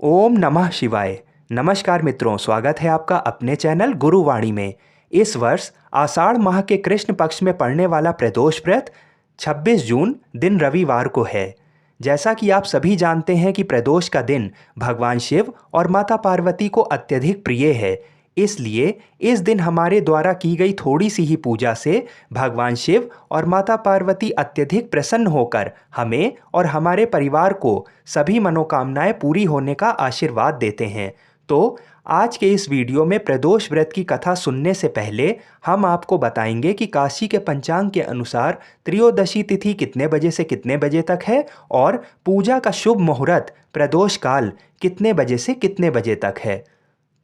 ओम नमः शिवाय। नमस्कार मित्रों, स्वागत है आपका अपने चैनल गुरुवाणी में। इस वर्ष आषाढ़ माह के कृष्ण पक्ष में पड़ने वाला प्रदोष व्रत 26 जून दिन रविवार को है। जैसा कि आप सभी जानते हैं कि प्रदोष का दिन भगवान शिव और माता पार्वती को अत्यधिक प्रिय है, इसलिए इस दिन हमारे द्वारा की गई थोड़ी सी ही पूजा से भगवान शिव और माता पार्वती अत्यधिक प्रसन्न होकर हमें और हमारे परिवार को सभी मनोकामनाएं पूरी होने का आशीर्वाद देते हैं। तो आज के इस वीडियो में प्रदोष व्रत की कथा सुनने से पहले हम आपको बताएंगे कि काशी के पंचांग के अनुसार त्रयोदशी तिथि कितने बजे से कितने बजे तक है और पूजा का शुभ मुहूर्त प्रदोष काल कितने बजे से कितने बजे तक है।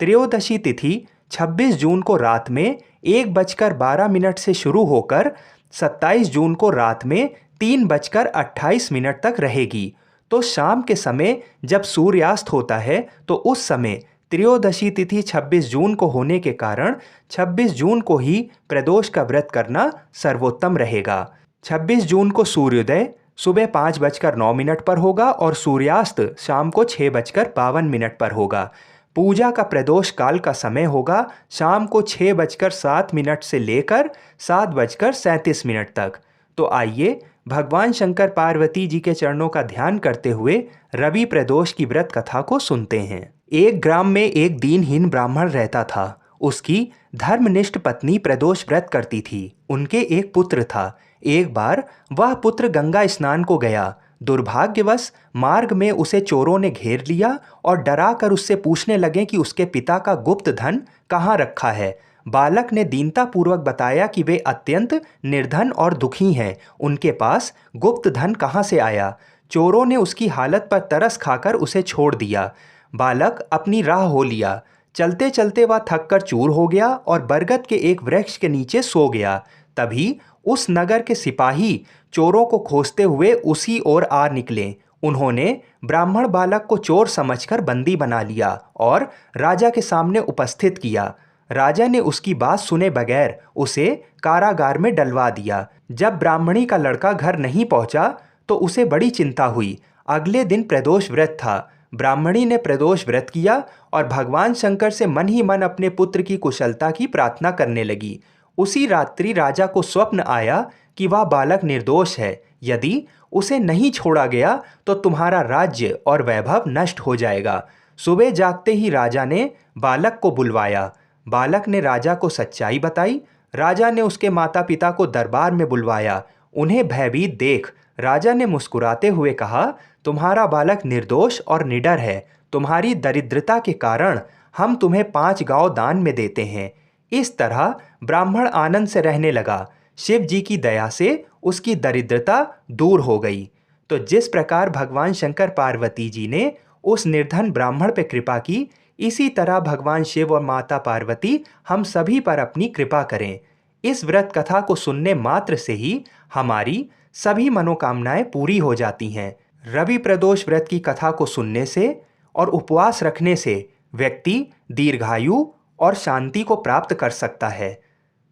त्रयोदशी तिथि 26 जून को रात में 1:12 से शुरू होकर 27 जून को रात में 3:28 तक रहेगी। तो शाम के समय जब सूर्यास्त होता है तो उस समय त्रयोदशी तिथि 26 जून को होने के कारण 26 जून को ही प्रदोष का व्रत करना सर्वोत्तम रहेगा। 26 जून को सूर्योदय सुबह 5:09 पर होगा और सूर्यास्त शाम को 6:52 पर होगा। पूजा का प्रदोष काल का समय होगा शाम को 6:07 से लेकर 7:37 तक। तो आइए भगवान शंकर पार्वती जी के चरणों का ध्यान करते हुए रवि प्रदोष की व्रत कथा को सुनते हैं। एक ग्राम में एक दीनहीन ब्राह्मण रहता था। उसकी धर्मनिष्ठ पत्नी प्रदोष व्रत करती थी। उनके एक पुत्र था। एक बार वह पुत्र गंगा स्नान को गया। दुर्भाग्यवश मार्ग में उसे चोरों ने घेर लिया और डरा कर उससे पूछने लगे कि उसके पिता का गुप्त धन कहाँ रखा है। बालक ने दीनतापूर्वक बताया कि वे अत्यंत निर्धन और दुखी हैं, उनके पास गुप्त धन कहाँ से आया। चोरों ने उसकी हालत पर तरस खाकर उसे छोड़ दिया। बालक अपनी राह हो लिया। चलते चलते वह थक कर चूर हो गया और बरगद के एक वृक्ष के नीचे सो गया। तभी उस नगर के सिपाही चोरों को खोजते हुए उसी ओर आ निकले। उन्होंने ब्राह्मण बालक को चोर समझकर बंदी बना लिया और राजा के सामने उपस्थित किया। राजा ने उसकी बात सुने बगैर उसे कारागार में डलवा दिया। जब ब्राह्मणी का लड़का घर नहीं पहुंचा तो उसे बड़ी चिंता हुई। अगले दिन प्रदोष व्रत था। ब्राह्मणी ने प्रदोष व्रत किया और भगवान शंकर से मन ही मन अपने पुत्र की कुशलता की प्रार्थना करने लगी। उसी रात्रि राजा को स्वप्न आया कि वह बालक निर्दोष है। यदि उसे नहीं छोड़ा गया तो तुम्हारा राज्य और वैभव नष्ट हो जाएगा। सुबह जागते ही राजा ने बालक को बुलवाया। बालक ने राजा को सच्चाई बताई। राजा ने उसके माता पिता को दरबार में बुलवाया। उन्हें भयभीत देख राजा ने मुस्कुराते हुए कहा, तुम्हारा बालक निर्दोष और निडर है। तुम्हारी दरिद्रता के कारण हम तुम्हें 5 गांव दान में देते हैं। इस तरह ब्राह्मण आनंद से रहने लगा। शिव जी की दया से उसकी दरिद्रता दूर हो गई। तो जिस प्रकार भगवान शंकर पार्वती जी ने उस निर्धन ब्राह्मण पर कृपा की, इसी तरह भगवान शिव और माता पार्वती हम सभी पर अपनी कृपा करें। इस व्रत कथा को सुनने मात्र से ही हमारी सभी मनोकामनाएं पूरी हो जाती हैं। रवि प्रदोष व्रत की कथा को सुनने से और उपवास रखने से व्यक्ति दीर्घायु और शांति को प्राप्त कर सकता है।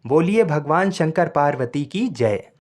बोलिए भगवान शंकर पार्वती की जय।